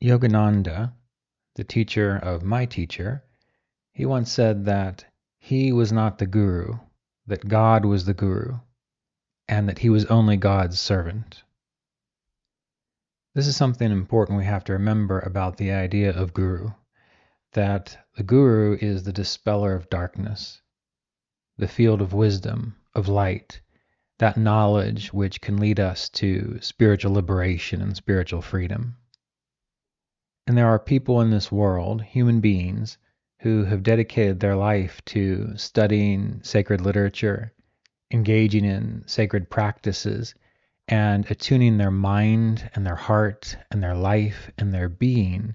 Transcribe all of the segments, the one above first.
Yogananda, the teacher of my teacher, he once said that he was not the guru, that God was the guru, and that he was only God's servant. This is something important we have to remember about the idea of guru, that the guru is the dispeller of darkness, the field of wisdom, of light, that knowledge which can lead us to spiritual liberation and spiritual freedom. And there are people in this world, human beings, who have dedicated their life to studying sacred literature, engaging in sacred practices, and attuning their mind and their heart and their life and their being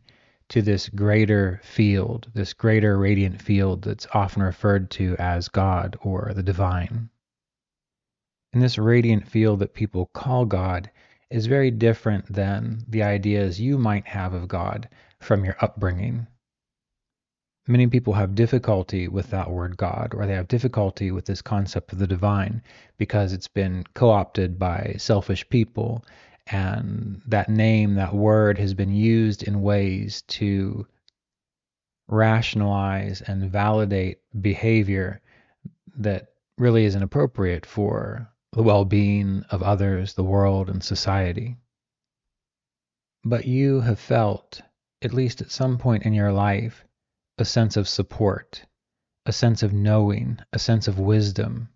to this greater field, this greater radiant field that's often referred to as God or the divine. And this radiant field that people call God is very different than the ideas you might have of God from your upbringing. Many people have difficulty with that word God, or they have difficulty with this concept of the divine because it's been co-opted by selfish people, and that name, that word has been used in ways to rationalize and validate behavior that really isn't appropriate for the well-being of others, the world, and society. But you have felt, at least at some point in your life, a sense of support, a sense of knowing, a sense of wisdom,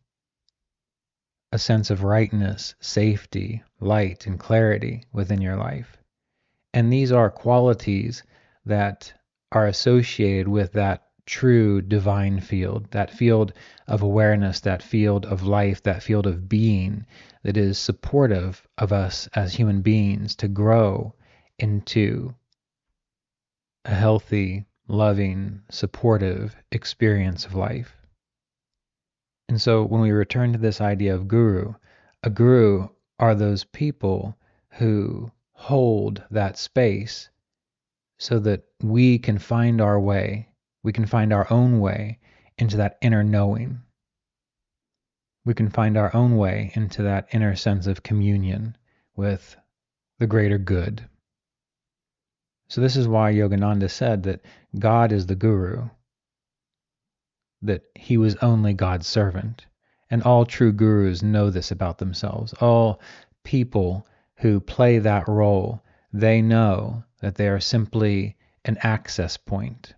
a sense of rightness, safety, light, and clarity within your life. And these are qualities that are associated with that true divine field, that field of awareness, that field of life, that field of being that is supportive of us as human beings to grow into a healthy, loving, supportive experience of life. And so when we return to this idea of guru, a guru are those people who hold that space so that we can find our way, we can find our own way into that inner knowing. We can find our own way into that inner sense of communion with the greater good. So this is why Yogananda said that God is the guru, that he was only God's servant. And all true gurus know this about themselves. All people who play that role, they know that they are simply an access point.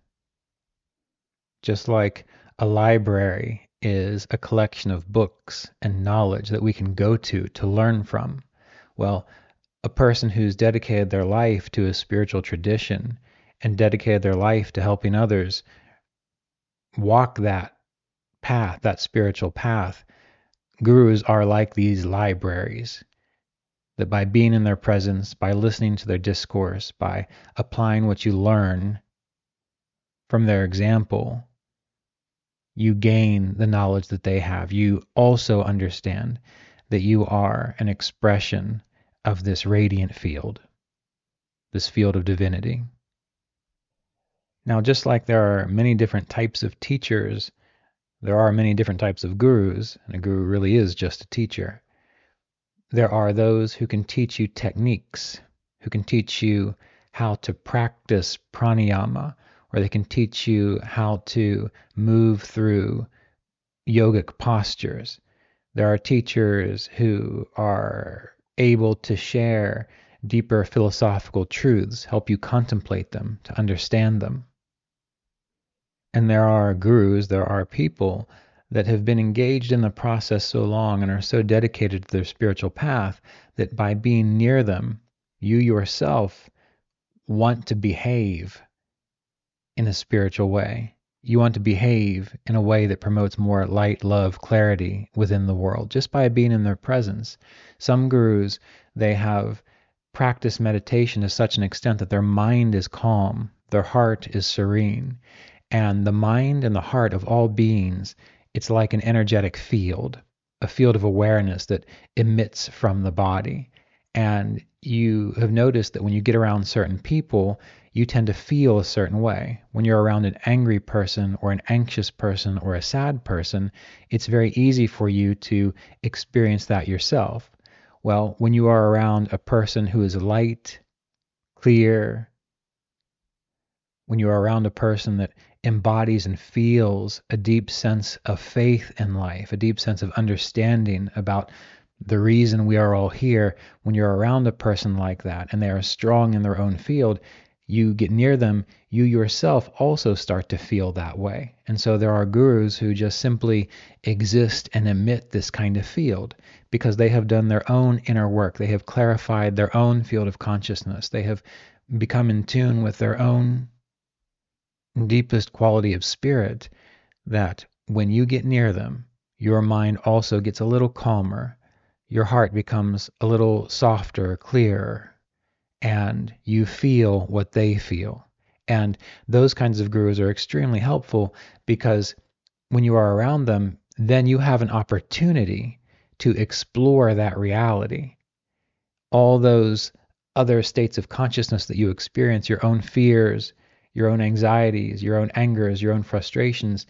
Just like a library is a collection of books and knowledge that we can go to learn from. Well, a person who's dedicated their life to a spiritual tradition and dedicated their life to helping others walk that path, that spiritual path, gurus are like these libraries that by being in their presence, by listening to their discourse, by applying what you learn from their example, you gain the knowledge that they have. You also understand that you are an expression of this radiant field, this field of divinity. Now, just like there are many different types of teachers, there are many different types of gurus, and a guru really is just a teacher. There are those who can teach you techniques, who can teach you how to practice pranayama, or they can teach you how to move through yogic postures. There are teachers who are able to share deeper philosophical truths, help you contemplate them, to understand them. And there are gurus, there are people that have been engaged in the process so long and are so dedicated to their spiritual path that by being near them, you yourself want to behave in a spiritual way. You want to behave in a way that promotes more light, love, clarity within the world, just by being in their presence. Some gurus, they have practiced meditation to such an extent that their mind is calm, their heart is serene. And the mind and the heart of all beings, it's like an energetic field, a field of awareness that emits from the body. And you have noticed that when you get around certain people, you tend to feel a certain way. When you're around an angry person or an anxious person or a sad person, it's very easy for you to experience that yourself. Well, when you are around a person who is light, clear, when you are around a person that embodies and feels a deep sense of faith in life, a deep sense of understanding about the reason we are all here, when you're around a person like that and they are strong in their own field, you get near them, you yourself also start to feel that way. And so there are gurus who just simply exist and emit this kind of field because they have done their own inner work. They have clarified their own field of consciousness. They have become in tune with their own deepest quality of spirit, that when you get near them, your mind also gets a little calmer, your heart becomes a little softer, clearer, and you feel what they feel. And those kinds of gurus are extremely helpful because when you are around them, then you have an opportunity to explore that reality. All those other states of consciousness that you experience, your own fears, your own anxieties, your own angers, your own frustrations,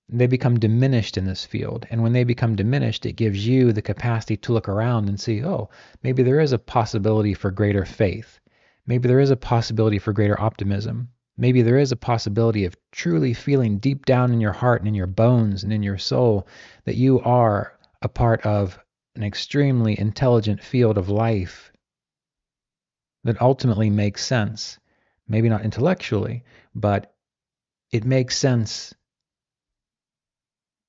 they become diminished in this field. And when they become diminished, it gives you the capacity to look around and see, oh, maybe there is a possibility for greater faith. Maybe there is a possibility for greater optimism. Maybe there is a possibility of truly feeling deep down in your heart and in your bones and in your soul that you are a part of an extremely intelligent field of life that ultimately makes sense. Maybe not intellectually, but it makes sense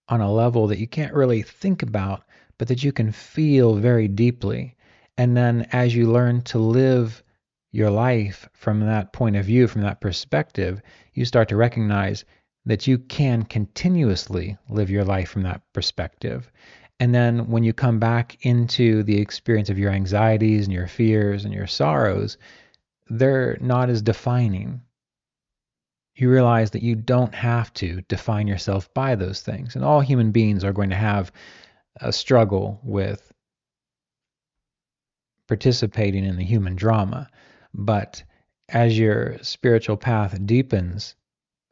on a level that you can't really think about, but that you can feel very deeply. And then as you learn to live your life from that point of view, from that perspective, you start to recognize that you can continuously live your life from that perspective. And then when you come back into the experience of your anxieties and your fears and your sorrows, they're not as defining. You realize that you don't have to define yourself by those things. And all human beings are going to have a struggle with participating in the human drama. But as your spiritual path deepens,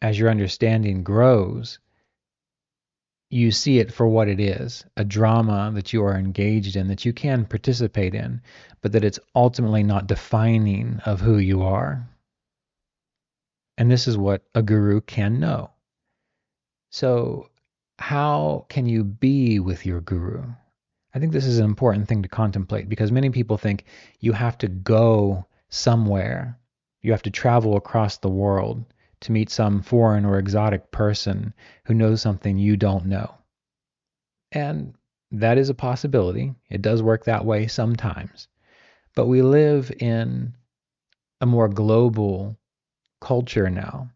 as your understanding grows, you see it for what it is, a drama that you are engaged in, that you can participate in, but that it's ultimately not defining of who you are. And this is what a guru can know. So how can you be with your guru? I think this is an important thing to contemplate because many people think you have to go somewhere. You have to travel across the world to meet some foreign or exotic person who knows something you don't know. And that is a possibility. It does work that way sometimes. But we live in a more global culture now,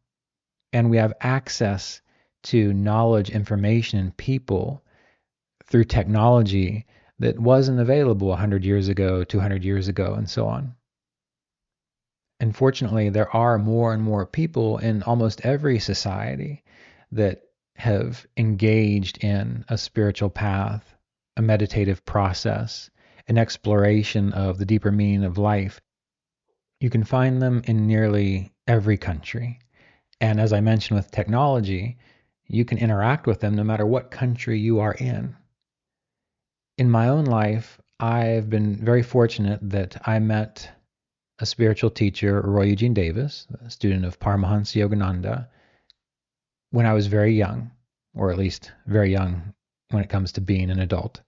and we have access to knowledge, information, and people through technology that wasn't available 100 years ago, 200 years ago, and so on. And fortunately, there are more and more people in almost every society that have engaged in a spiritual path, a meditative process, an exploration of the deeper meaning of life. You can find them in nearly every country. And as I mentioned with technology, you can interact with them no matter what country you are in. In my own life, I've been very fortunate that I met a spiritual teacher, Roy Eugene Davis, a student of Paramahansa Yogananda, when I was very young, or at least very young when it comes to being an adult.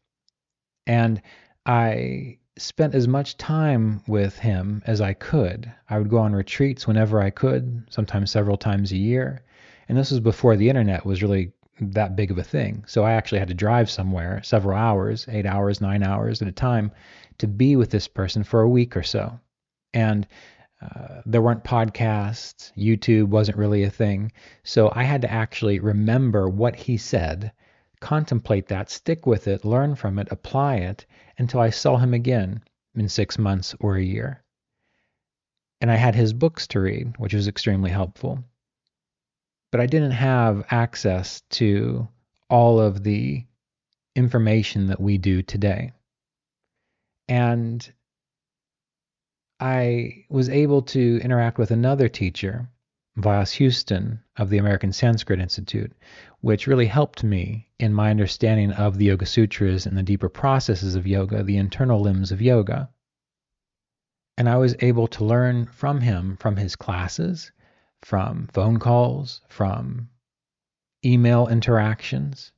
And I spent as much time with him as I could. I would go on retreats whenever I could, sometimes several times a year. And this was before the internet was really that big of a thing. So I actually had to drive somewhere several hours, 8 hours, 9 hours at a time, to be with this person for a week or so. And there weren't podcasts. YouTube wasn't really a thing. So I had to actually remember what he said, contemplate that, stick with it, learn from it, apply it until I saw him again in 6 months or a year. And I had his books to read, which was extremely helpful. But I didn't have access to all of the information that we do today. And I was able to interact with another teacher, Vyas Houston of the American Sanskrit Institute, which really helped me in my understanding of the Yoga Sutras and the deeper processes of yoga, the internal limbs of yoga. And I was able to learn from him, from his classes, from phone calls, from email interactions.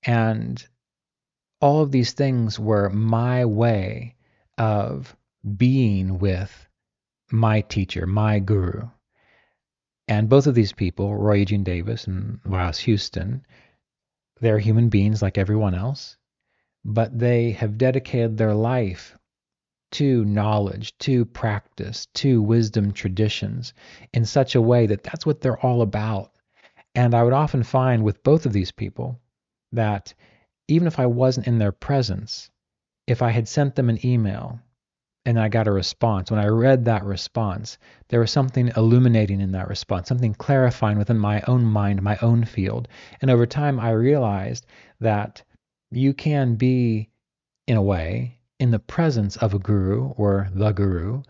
And all of these things were my way of being with my teacher, my guru. And both of these people, Roy Eugene Davis and Ross Houston, they're human beings like everyone else, but they have dedicated their life to knowledge, to practice, to wisdom traditions in such a way that that's what they're all about. And I would often find with both of these people that even if I wasn't in their presence, if I had sent them an email and I got a response, when I read that response, there was something illuminating in that response, something clarifying within my own mind, my own field. And over time, I realized that you can be, in a way, in the presence of a guru or the guru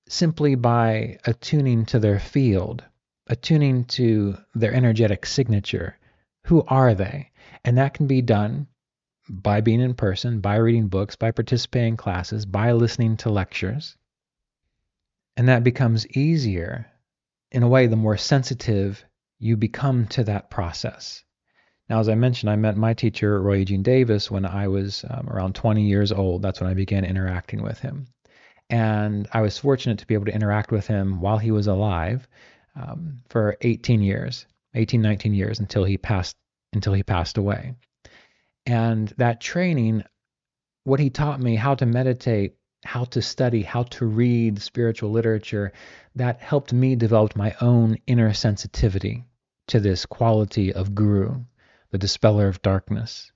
simply by attuning to their field, attuning to their energetic signature. Who are they? And that can be done by being in person, by reading books, by participating in classes, by listening to lectures. And that becomes easier, in a way, the more sensitive you become to that process. Now, as I mentioned, I met my teacher, Roy Eugene Davis, when I was around 20 years old. That's when I began interacting with him. And I was fortunate to be able to interact with him while he was alive for 18 years, 19 years until he passed away. And that training, what he taught me, how to meditate, how to study, how to read spiritual literature, that helped me develop my own inner sensitivity to this quality of guru, the dispeller of darkness,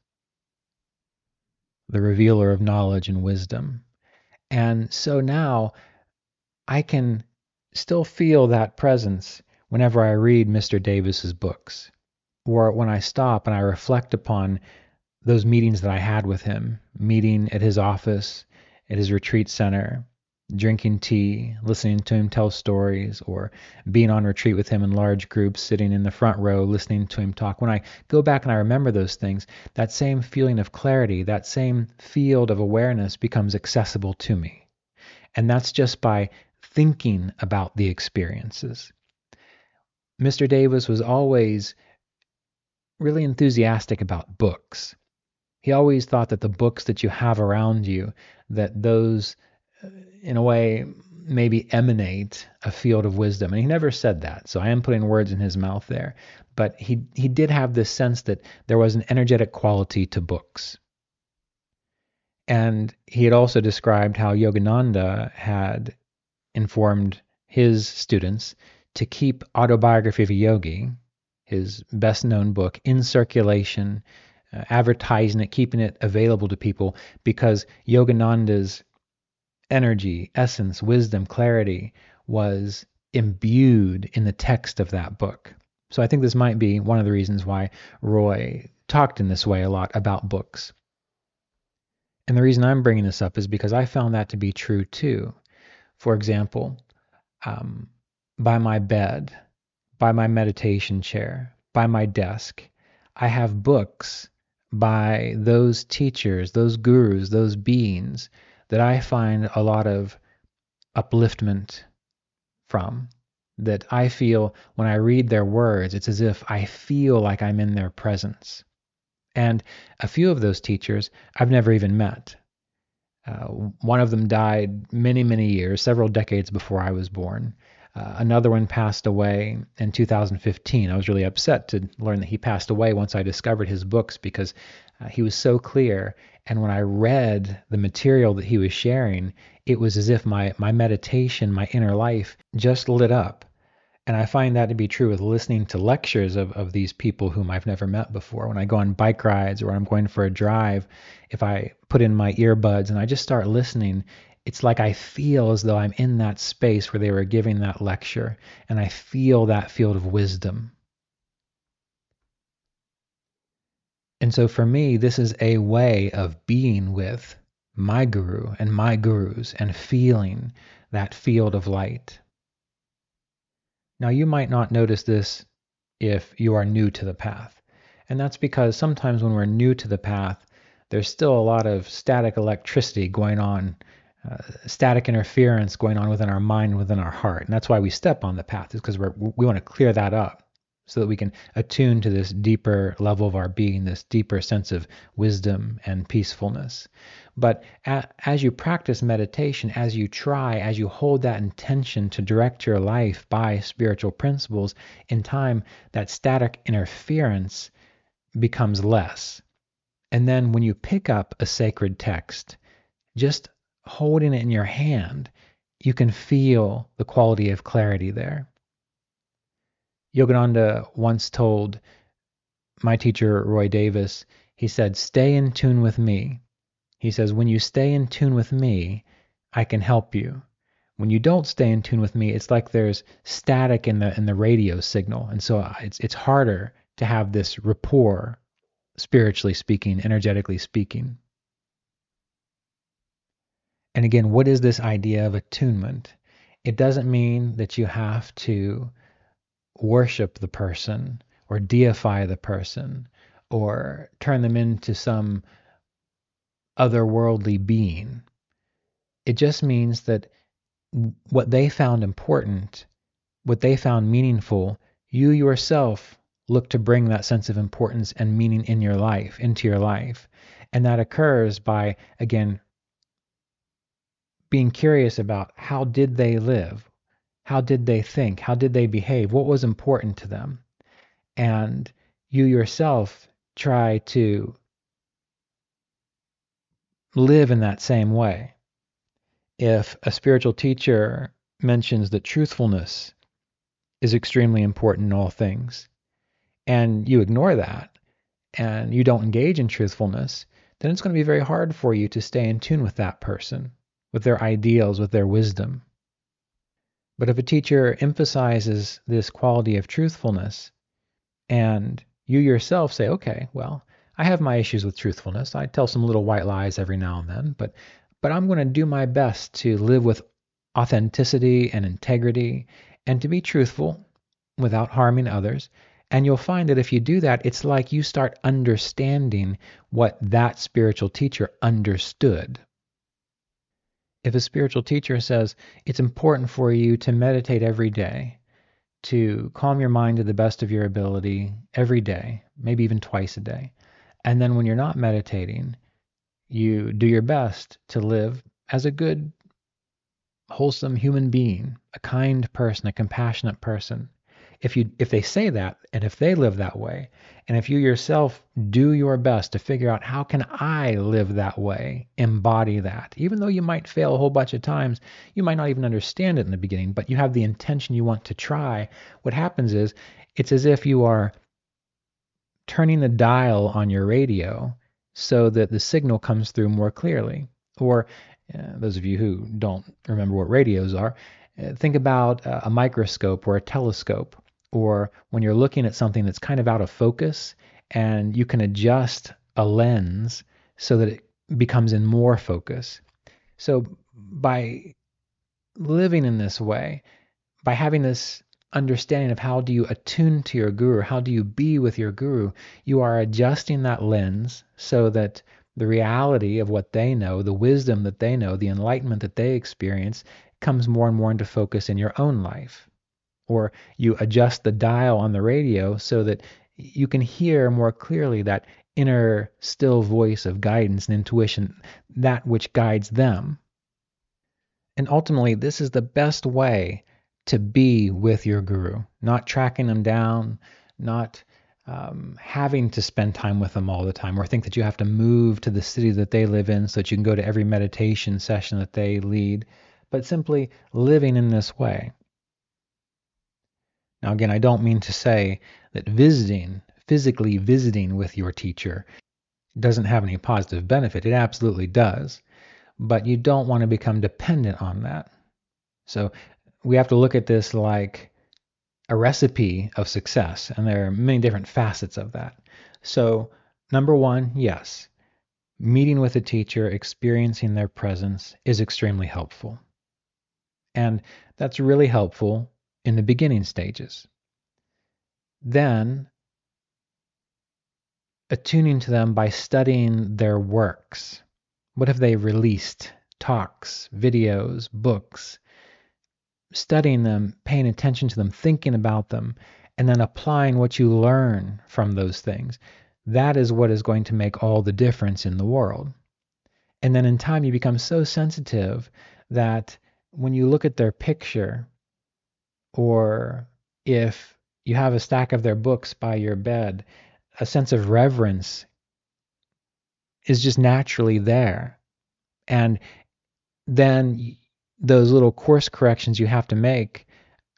the revealer of knowledge and wisdom. And so now I can still feel that presence whenever I read Mr. Davis's books, or when I stop and I reflect upon those meetings that I had with him, meeting at his office, at his retreat center, drinking tea, listening to him tell stories, or being on retreat with him in large groups, sitting in the front row, listening to him talk. When I go back and I remember those things, that same feeling of clarity, that same field of awareness becomes accessible to me. And that's just by thinking about the experiences. Mr. Davis was always really enthusiastic about books. He always thought that the books that you have around you, that those, in a way, maybe emanate a field of wisdom. And he never said that, so I am putting words in his mouth there. But he did have this sense that there was an energetic quality to books. And he had also described how Yogananda had informed his students to keep Autobiography of a Yogi, his best-known book, in circulation, advertising it, keeping it available to people, because Yogananda's energy, essence, wisdom, clarity was imbued in the text of that book. So I think this might be one of the reasons why Roy talked in this way a lot about books. And the reason I'm bringing this up is because I found that to be true too. For example, by my bed, by my meditation chair, by my desk, I have books by those teachers, those gurus, those beings that I find a lot of upliftment from, that I feel when I read their words, it's as if I feel like I'm in their presence. And a few of those teachers I've never even met. One of them died many, many years, several decades before I was born. Another one passed away in 2015. I was really upset to learn that he passed away once I discovered his books, because he was so clear. And when I read the material that he was sharing, it was as if my meditation, my inner life just lit up. And I find that to be true with listening to lectures of these people whom I've never met before. When I go on bike rides or I'm going for a drive, if I put in my earbuds and I just start listening, it's like I feel as though I'm in that space where they were giving that lecture, and I feel that field of wisdom. And so for me, this is a way of being with my guru and my gurus and feeling that field of light. Now, you might not notice this if you are new to the path. And that's because sometimes when we're new to the path, there's still a lot of static electricity going on static interference going on within our mind, within our heart. And that's why we step on the path, is because we want to clear that up so that we can attune to this deeper level of our being, this deeper sense of wisdom and peacefulness. But as you practice meditation, as you try, as you hold that intention to direct your life by spiritual principles, in time, that static interference becomes less. And then when you pick up a sacred text, just holding it in your hand, you can feel the quality of clarity there. Yogananda once told my teacher, Roy Davis, he said, "Stay in tune with me." He says, "When you stay in tune with me, I can help you. When you don't stay in tune with me, it's like there's static in the radio signal. And so it's harder to have this rapport, spiritually speaking, energetically speaking." And again, what is this idea of attunement? It doesn't mean that you have to worship the person or deify the person or turn them into some otherworldly being. It just means that what they found important, what they found meaningful, you yourself look to bring that sense of importance and meaning in your life, into your life. And that occurs by, again, being curious about how did they live? How did they think? How did they behave? What was important to them? And you yourself try to live in that same way. If a spiritual teacher mentions that truthfulness is extremely important in all things, and you ignore that, and you don't engage in truthfulness, then it's going to be very hard for you to stay in tune with that person, with their ideals, with their wisdom. But if a teacher emphasizes this quality of truthfulness, and you yourself say, okay, well, I have my issues with truthfulness. I tell some little white lies every now and then, but I'm going to do my best to live with authenticity and integrity and to be truthful without harming others. And you'll find that if you do that, it's like you start understanding what that spiritual teacher understood. If a spiritual teacher says it's important for you to meditate every day, to calm your mind to the best of your ability every day, maybe even twice a day, and then when you're not meditating, you do your best to live as a good, wholesome human being, a kind person, a compassionate person. If they say that, and if they live that way, and if you yourself do your best to figure out how can I live that way, embody that, even though you might fail a whole bunch of times, you might not even understand it in the beginning, but you have the intention, you want to try. What happens is it's as if you are turning the dial on your radio so that the signal comes through more clearly. Or those of you who don't remember what radios are, think about a microscope or a telescope, or when you're looking at something that's kind of out of focus and you can adjust a lens so that it becomes in more focus. So by living in this way, by having this understanding of how do you attune to your guru, how do you be with your guru, you are adjusting that lens so that the reality of what they know, the wisdom that they know, the enlightenment that they experience comes more and more into focus in your own life. Or you adjust the dial on the radio so that you can hear more clearly that inner still voice of guidance and intuition, that which guides them. And ultimately, this is the best way to be with your guru, not tracking them down, not having to spend time with them all the time, or think that you have to move to the city that they live in so that you can go to every meditation session that they lead, but simply living in this way. Now, again, I don't mean to say that physically visiting with your teacher, doesn't have any positive benefit. It absolutely does. But you don't want to become dependent on that. So we have to look at this like a recipe of success, and there are many different facets of that. So, number one, yes, meeting with a teacher, experiencing their presence is extremely helpful. And that's really helpful in the beginning stages. Then, attuning to them by studying their works. What have they released talks, videos, books, studying them, paying attention to them, thinking about them, and then applying what you learn from those things. That is what is going to make all the difference in the world. And then in time, you become so sensitive that when you look at their picture, or if you have a stack of their books by your bed, a sense of reverence is just naturally there. And then those little course corrections you have to make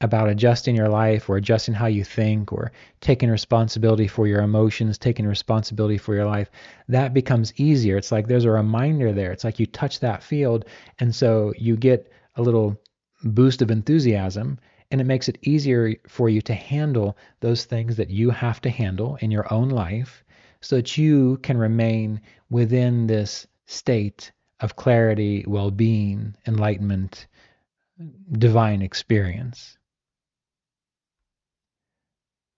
about adjusting your life or adjusting how you think or taking responsibility for your emotions, taking responsibility for your life, that becomes easier. It's like there's a reminder there. It's like you touch that field, and so you get a little boost of enthusiasm, and it makes it easier for you to handle those things that you have to handle in your own life so that you can remain within this state of clarity, well-being, enlightenment, divine experience.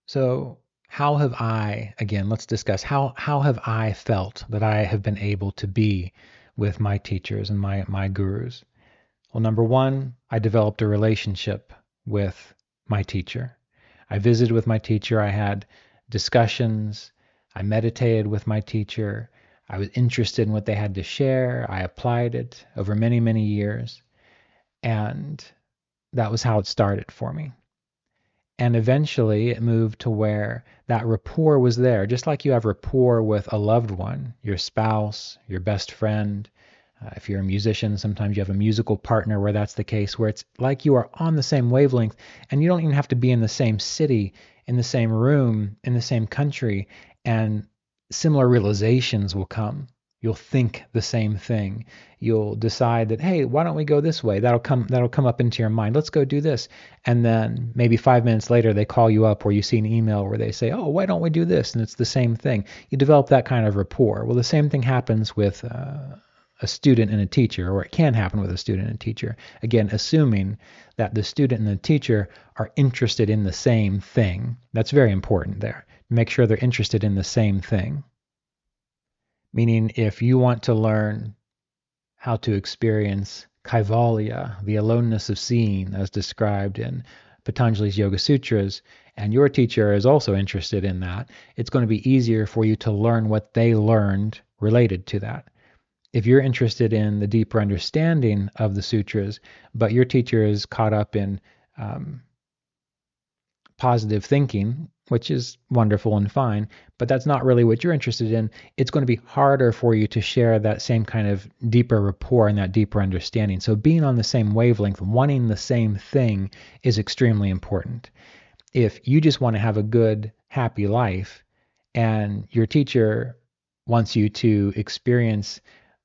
So how have I, again, let's discuss, how have I felt that I have been able to be with my teachers and my gurus? Well, number one, I developed a relationship with my teacher. I visited with my teacher. I had discussions. I meditated with my teacher. I was interested in what they had to share. I applied it over many, many years. And that was how it started for me. And eventually it moved to where that rapport was there, just like you have rapport with a loved one, your spouse, your best friend. If you're a musician, sometimes you have a musical partner where that's the case, where it's like you are on the same wavelength, and you don't even have to be in the same city, in the same room, in the same country, and similar realizations will come. You'll think the same thing. You'll decide that, hey, why don't we go this way? That'll come up into your mind. Let's go do this. And then maybe 5 minutes later, they call you up, or you see an email where they say, oh, why don't we do this? And it's the same thing. You develop that kind of rapport. Well, the same thing happens with a student and a teacher, or it can happen with a student and a teacher. Again, assuming that the student and the teacher are interested in the same thing. That's very important there. Make sure they're interested in the same thing. Meaning, if you want to learn how to experience kaivalya, the aloneness of seeing, as described in Patanjali's Yoga Sutras, and your teacher is also interested in that, it's going to be easier for you to learn what they learned related to that. If you're interested in the deeper understanding of the sutras, but your teacher is caught up in positive thinking, which is wonderful and fine, but that's not really what you're interested in, it's going to be harder for you to share that same kind of deeper rapport and that deeper understanding. So being on the same wavelength, wanting the same thing, is extremely important. If you just want to have a good, happy life, and your teacher wants you to experience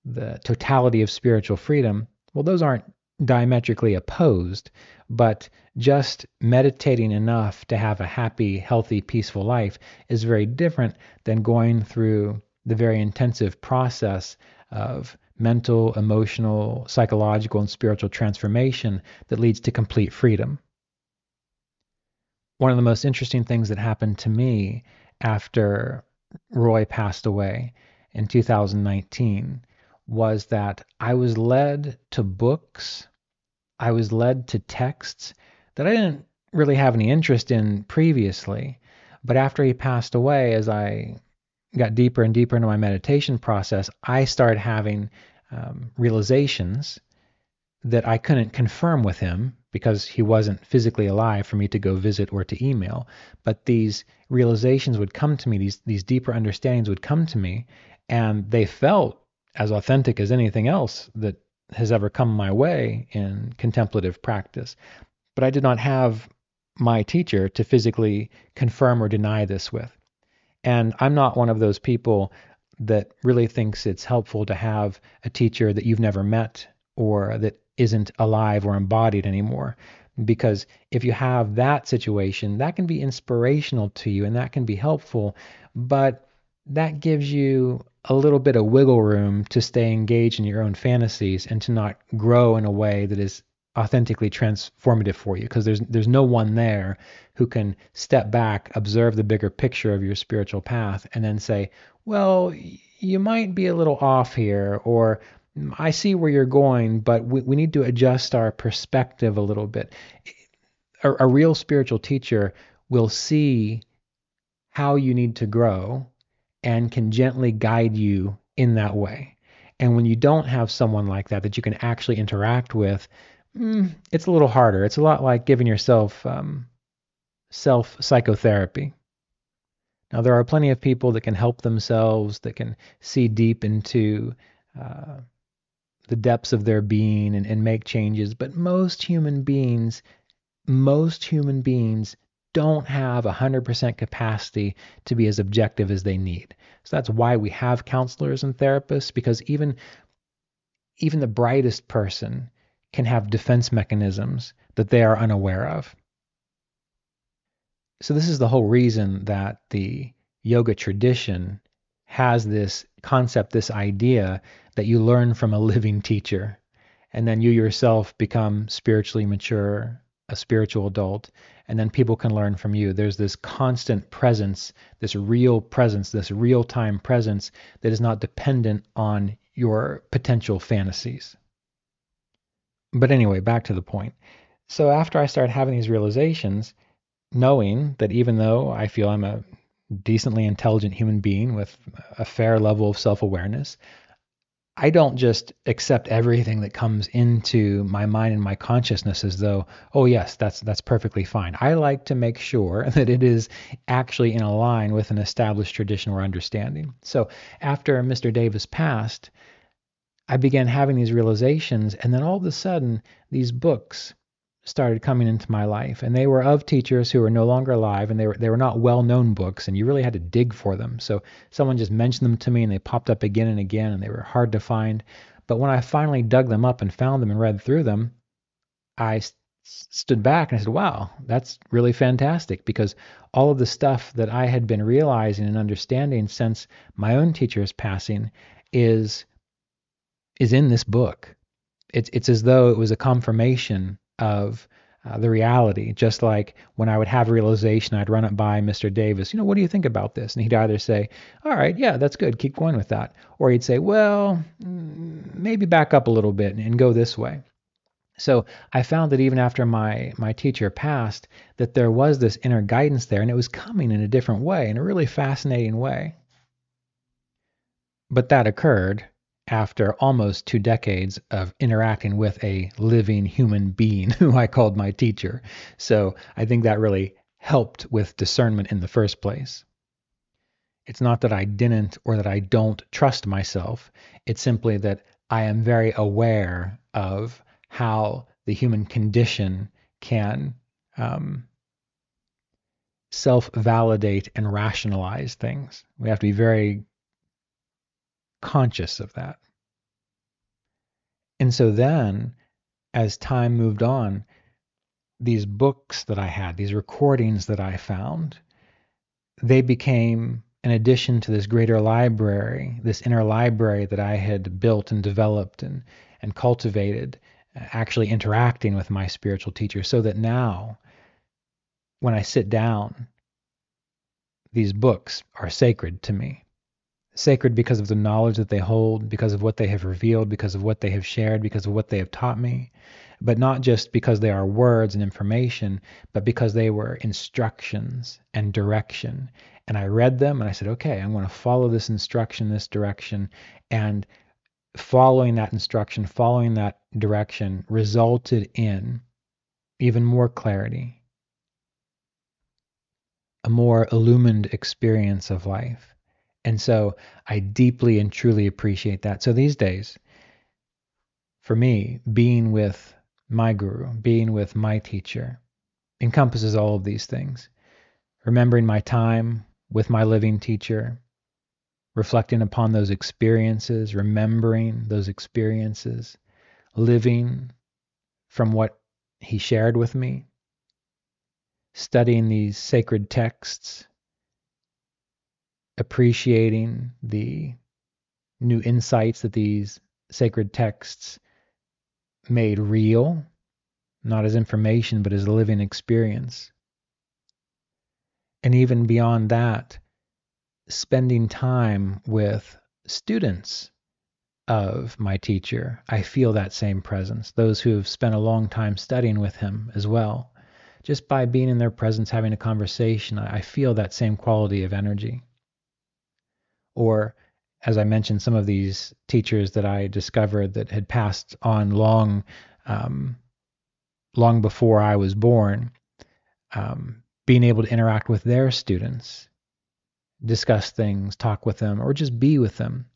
the totality of spiritual freedom, well, those aren't diametrically opposed, but just meditating enough to have a happy, healthy, peaceful life is very different than going through the very intensive process of mental, emotional, psychological, and spiritual transformation that leads to complete freedom. One of the most interesting things that happened to me after Roy passed away in 2019 was that I was led to books, I was led to texts that I didn't really have any interest in previously. But after he passed away, as I got deeper and deeper into my meditation process, I started having realizations that I couldn't confirm with him because he wasn't physically alive for me to go visit or to email. But these realizations would come to me, these deeper understandings would come to me, and they felt as authentic as anything else that has ever come my way in contemplative practice. But I did not have my teacher to physically confirm or deny this with. And I'm not one of those people that really thinks it's helpful to have a teacher that you've never met or that isn't alive or embodied anymore. Because if you have that situation, that can be inspirational to you and that can be helpful, but that gives you a little bit of wiggle room to stay engaged in your own fantasies and to not grow in a way that is authentically transformative for you, because there's no one there who can step back, observe the bigger picture of your spiritual path, and then say, well, you might be a little off here, or I see where you're going, but we need to adjust our perspective a little bit. A real spiritual teacher will see how you need to grow and can gently guide you in that way. And when you don't have someone like that that you can actually interact with, it's a little harder. It's a lot like giving yourself self psychotherapy. Now, there are plenty of people that can help themselves, that can see deep into uh, the depths of their being and make changes. But most human beings don't have 100% capacity to be as objective as they need. So that's why we have counselors and therapists, because even the brightest person can have defense mechanisms that they are unaware of. So this is the whole reason that the yoga tradition has this concept, this idea that you learn from a living teacher, and then you yourself become spiritually mature, a spiritual adult, and then people can learn from you. There's this constant presence, this real time presence that is not dependent on your potential fantasies. But anyway, back to the point. So after I started having these realizations, knowing that even though I feel I'm a decently intelligent human being with a fair level of self-awareness, I don't just accept everything that comes into my mind and my consciousness as though, oh yes, that's perfectly fine. I like to make sure that it is actually in a line with an established tradition or understanding. So after Mr. Davis passed, I began having these realizations, and then all of a sudden, these books started coming into my life, and they were of teachers who are no longer alive, and they were not well-known books, and you really had to dig for them. So someone just mentioned them to me, and they popped up again and again, and they were hard to find. But when I finally dug them up and found them and read through them, I stood back and I said, "Wow, that's really fantastic!" Because all of the stuff that I had been realizing and understanding since my own teacher's passing is in this book. It's as though it was a confirmation of the reality. Just like when I would have a realization, I'd run it by Mr. Davis. What do you think about this? And he'd either say, "All right, yeah, that's good. Keep going with that," or he'd say, "Well, maybe back up a little bit and go this way." So I found that even after my teacher passed, that there was this inner guidance there, and it was coming in a different way, in a really fascinating way. But that occurred after almost 2 decades of interacting with a living human being who I called my teacher. So I think that really helped with discernment in the first place. It's not that I didn't or that I don't trust myself. It's simply that I am very aware of how the human condition can self validate and rationalize things. We have to be very conscious of that. And so then, as time moved on, these books that I had, these recordings that I found, they became an addition to this greater library, this inner library that I had built and developed and cultivated, actually interacting with my spiritual teacher, so that now, when I sit down, these books are sacred to me. Sacred because of the knowledge that they hold, because of what they have revealed, because of what they have shared, because of what they have taught me. But not just because they are words and information, but because they were instructions and direction. And I read them and I said, okay, I'm going to follow this instruction, this direction. And following that instruction, following that direction resulted in even more clarity, a more illumined experience of life. And so I deeply and truly appreciate that. So these days, for me, being with my guru, being with my teacher, encompasses all of these things. Remembering my time with my living teacher, reflecting upon those experiences, remembering those experiences, living from what he shared with me, studying these sacred texts, appreciating the new insights that these sacred texts made real, not as information, but as a living experience. And even beyond that, spending time with students of my teacher, I feel that same presence. Those who have spent a long time studying with him as well. Just by being in their presence, having a conversation, I feel that same quality of energy. Or, as I mentioned, some of these teachers that I discovered that had passed on um, long before I was born, being able to interact with their students, discuss things, talk with them, or just be with them.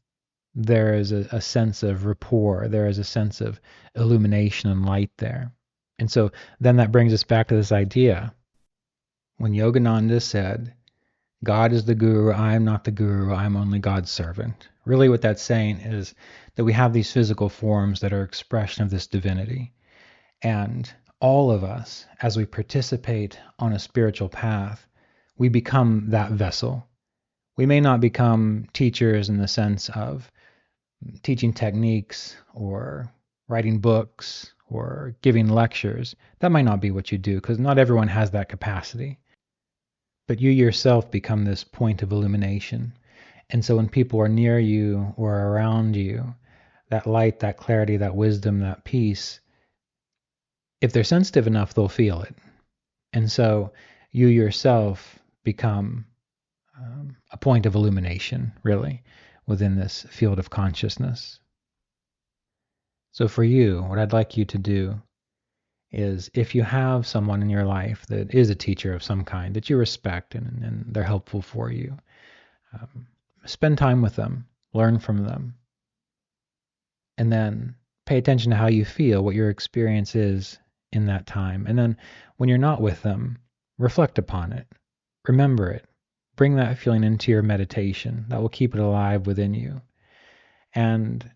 There is a sense of rapport. There is a sense of illumination and light there. And so then that brings us back to this idea. When Yogananda said, God is the guru, I am not the guru, I am only God's servant. Really what that's saying is that we have these physical forms that are expression of this divinity. And all of us, as we participate on a spiritual path, we become that vessel. We may not become teachers in the sense of teaching techniques or writing books or giving lectures. That might not be what you do because not everyone has that capacity. But you yourself become this point of illumination. And so when people are near you or around you, that light, that clarity, that wisdom, that peace, if they're sensitive enough, they'll feel it. And so you yourself become a point of illumination, really, within this field of consciousness. So for you, what I'd like you to do is if you have someone in your life that is a teacher of some kind that you respect and they're helpful for you, spend time with them, learn from them, and then pay attention to how you feel, what your experience is in that time. And then when you're not with them, reflect upon it, remember it, bring that feeling into your meditation. That will keep it alive within you. And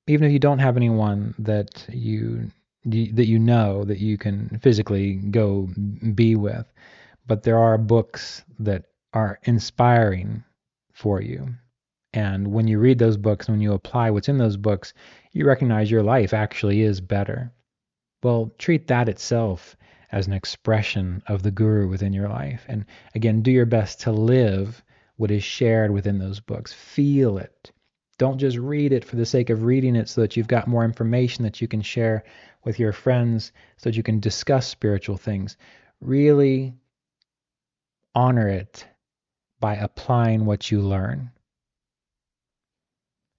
even if you don't have anyone that you know that you can physically go be with, but there are books that are inspiring for you. And when you read those books, when you apply what's in those books, you recognize your life actually is better. Well, treat that itself as an expression of the guru within your life. And again, do your best to live what is shared within those books. Feel it. Don't just read it for the sake of reading it so that you've got more information that you can share with your friends so that you can discuss spiritual things. Really honor it by applying what you learn.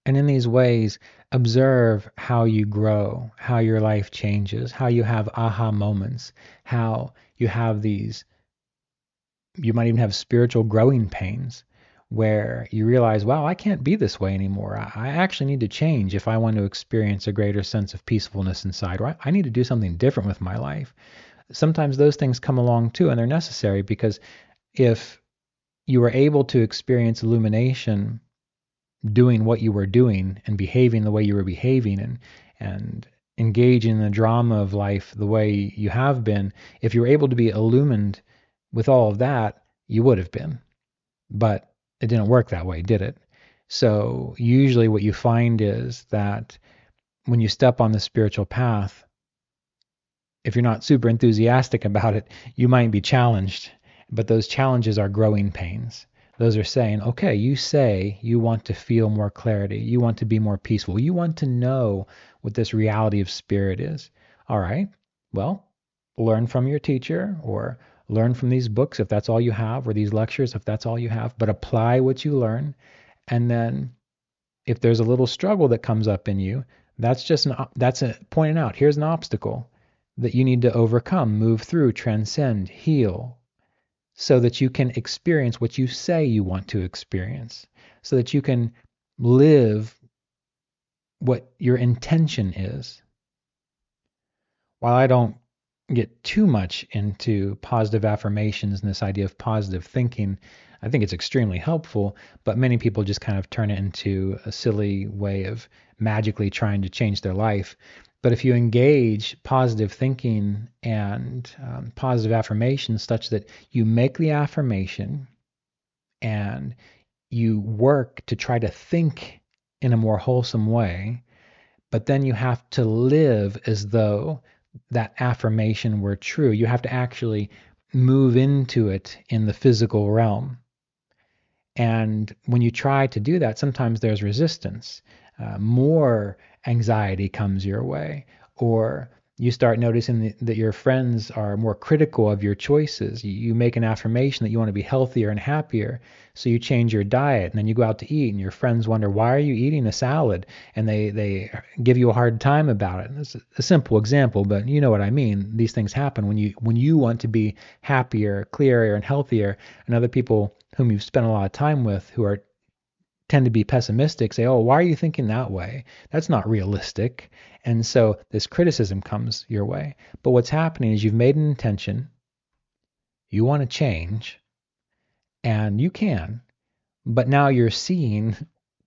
And in these ways, observe how you grow, how your life changes, how you have aha moments, how you have these, you might even have spiritual growing pains where you realize, wow, I can't be this way anymore. I actually need to change if I want to experience a greater sense of peacefulness inside, or I need to do something different with my life. Sometimes those things come along too, and they're necessary because if you were able to experience illumination doing what you were doing and behaving the way you were behaving and engaging in the drama of life the way you have been, if you were able to be illumined with all of that, you would have been. But it didn't work that way, did it? So usually what you find is that when you step on the spiritual path, if you're not super enthusiastic about it, you might be challenged. But those challenges are growing pains. Those are saying, okay, you say you want to feel more clarity. You want to be more peaceful. You want to know what this reality of spirit is. All right, well, learn from your teacher or learn from these books if that's all you have, or these lectures if that's all you have, but apply what you learn. And then if there's a little struggle that comes up in you, that's pointing out, here's an obstacle that you need to overcome, move through, transcend, heal, so that you can experience what you say you want to experience, so that you can live what your intention is. While I don't get too much into positive affirmations and this idea of positive thinking, I think it's extremely helpful, but many people just kind of turn it into a silly way of magically trying to change their life. But if you engage positive thinking and positive affirmations such that you make the affirmation and you work to try to think in a more wholesome way, but then you have to live as though that affirmation were true. You have to actually move into it in the physical realm. And when you try to do that, sometimes there's resistance. more anxiety comes your way, or you start noticing that your friends are more critical of your choices. You make an affirmation that you want to be healthier and happier, so you change your diet, and then you go out to eat, and your friends wonder, why are you eating a salad? And they give you a hard time about it. And it's a simple example, but you know what I mean. These things happen when you want to be happier, clearer, and healthier, and other people whom you've spent a lot of time with who are tend to be pessimistic say, oh, why are you thinking that way? That's not realistic. And so this criticism comes your way. But what's happening is you've made an intention, you want to change, and you can, but now you're seeing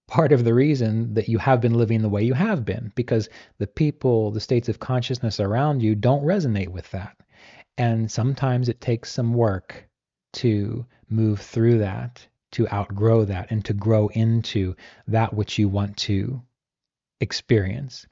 part of the reason that you have been living the way you have been, because the people, the states of consciousness around you don't resonate with that. And sometimes it takes some work to move through that, to outgrow that, and to grow into that which you want to experience.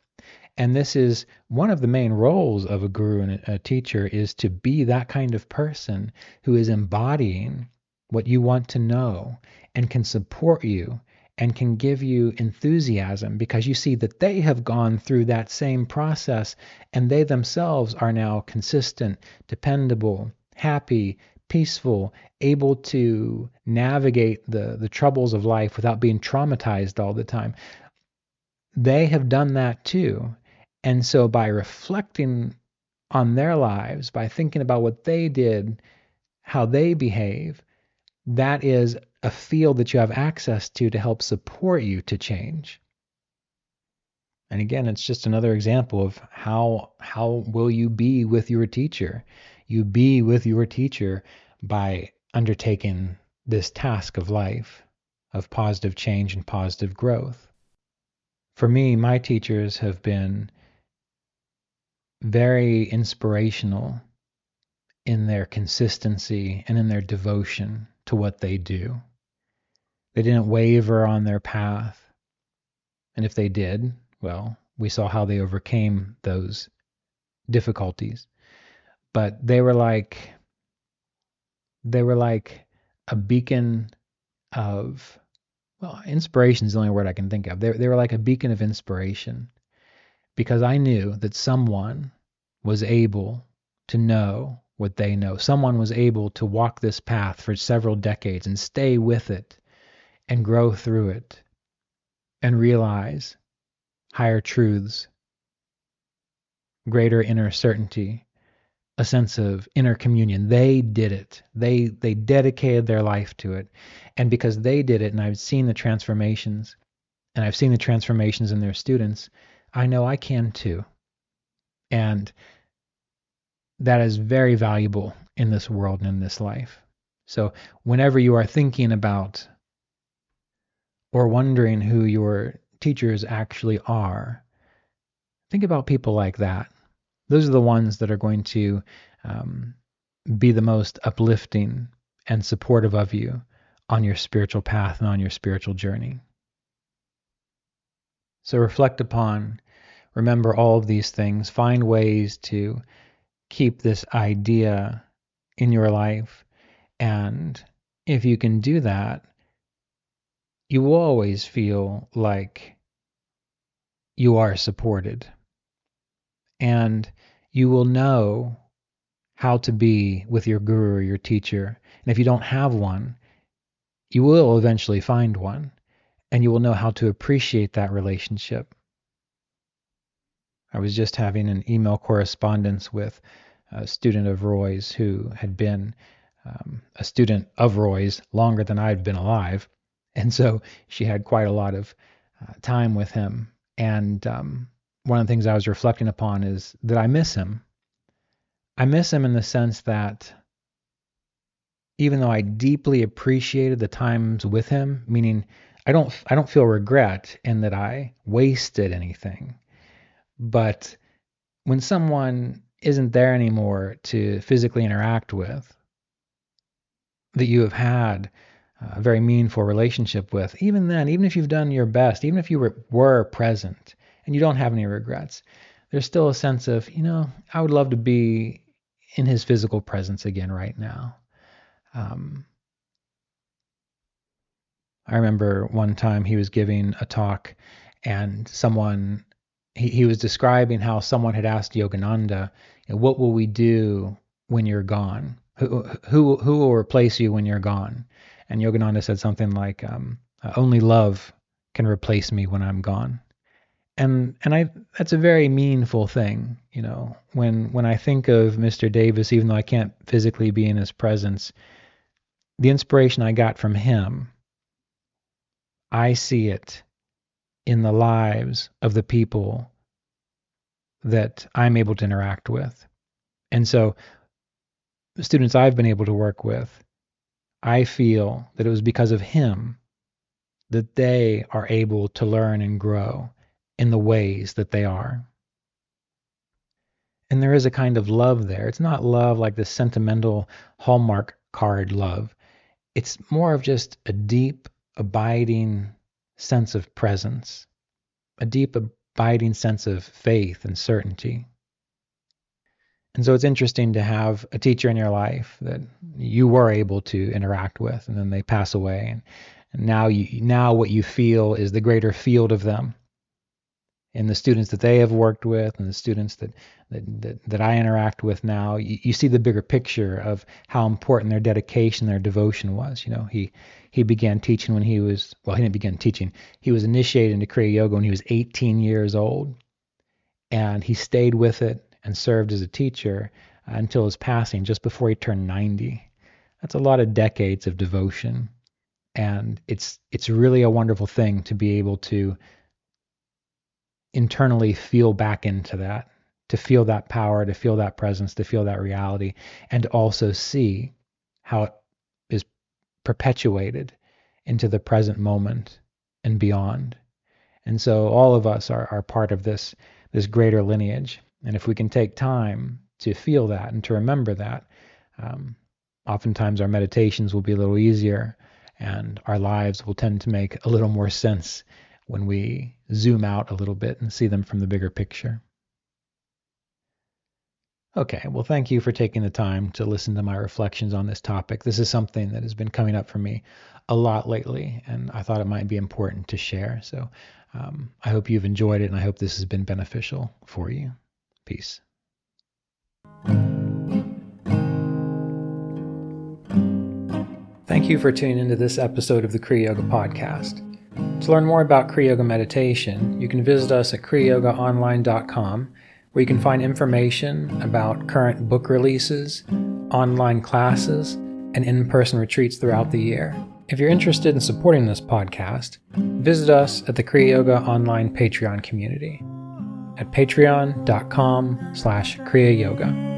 And this is one of the main roles of a guru and a teacher, is to be that kind of person who is embodying what you want to know and can support you and can give you enthusiasm, because you see that they have gone through that same process and they themselves are now consistent, dependable, happy, peaceful, able to navigate the troubles of life without being traumatized all the time. They have done that too. And so by reflecting on their lives, by thinking about what they did, how they behave, that is a field that you have access to help support you to change. And again, it's just another example of how will you be with your teacher? You be with your teacher by undertaking this task of life, of positive change and positive growth. For me, my teachers have been very inspirational in their consistency and in their devotion to what they do. They didn't waver on their path. And if they did, well, we saw how they overcame those difficulties. But they were like a beacon of, well, inspiration is the only word I can think of. They were like a beacon of inspiration, because I knew that someone was able to know what they know. Someone was able to walk this path for several decades and stay with it and grow through it and realize higher truths, greater inner certainty, a sense of inner communion. They did it. They dedicated their life to it. And because they did it, and I've seen the transformations, and I've seen the transformations in their students, I know I can too. And that is very valuable in this world and in this life. So whenever you are thinking about or wondering who your teachers actually are, think about people like that. Those are the ones that are going to be the most uplifting and supportive of you on your spiritual path and on your spiritual journey. So reflect upon, remember all of these things, find ways to keep this idea in your life. And if you can do that, you will always feel like you are supported. And you will know how to be with your guru or your teacher. And if you don't have one, you will eventually find one, and you will know how to appreciate that relationship. I was just having an email correspondence with a student of Roy's who had been a student of Roy's longer than I'd been alive. And so she had quite a lot of time with him. And one of the things I was reflecting upon is that I miss him. I miss him in the sense that even though I deeply appreciated the times with him, meaning I don't feel regret in that I wasted anything. But when someone isn't there anymore to physically interact with, that you have had a very meaningful relationship with, even then, even if you've done your best, even if you were present and you don't have any regrets, there's still a sense of, I would love to be in his physical presence again right now. I remember one time he was giving a talk, And he was describing how someone had asked Yogananda, what will we do when you're gone? Who will replace you when you're gone? And Yogananda said something like, only love can replace me when I'm gone. And that's a very meaningful thing, when I think of Mr. Davis, even though I can't physically be in his presence, the inspiration I got from him, I see it in the lives of the people that I'm able to interact with. And so the students I've been able to work with, I feel that it was because of him that they are able to learn and grow in the ways that they are. And there is a kind of love there. It's not love like this sentimental Hallmark card love. It's more of just a deep, abiding sense of presence, a deep, abiding sense of faith and certainty. And so it's interesting to have a teacher in your life that you were able to interact with, and then they pass away. And now what you feel is the greater field of them, and the students that they have worked with, and the students that I interact with now. You see the bigger picture of how important their dedication, their devotion was. He began teaching when he didn't begin teaching. He was initiated into Kriya Yoga when he was 18 years old, and he stayed with it and served as a teacher until his passing, just before he turned 90. That's a lot of decades of devotion, and it's really a wonderful thing to be able to internally feel back into that, to feel that power, to feel that presence, to feel that reality, and to also see how it is perpetuated into the present moment and beyond. And so all of us are part of this greater lineage. And if we can take time to feel that and to remember that, oftentimes our meditations will be a little easier, and our lives will tend to make a little more sense when we zoom out a little bit and see them from the bigger picture. Okay, well, thank you for taking the time to listen to my reflections on this topic. This is something that has been coming up for me a lot lately, and I thought it might be important to share. So I hope you've enjoyed it, and I hope this has been beneficial for you. Peace. Thank you for tuning into this episode of the Kriya Yoga Podcast. To learn more about Kriya Yoga meditation, you can visit us at kriyayogaonline.com, where you can find information about current book releases, online classes, and in-person retreats throughout the year. If you're interested in supporting this podcast, visit us at the Kriya Yoga Online Patreon community at patreon.com/Kriya Yoga.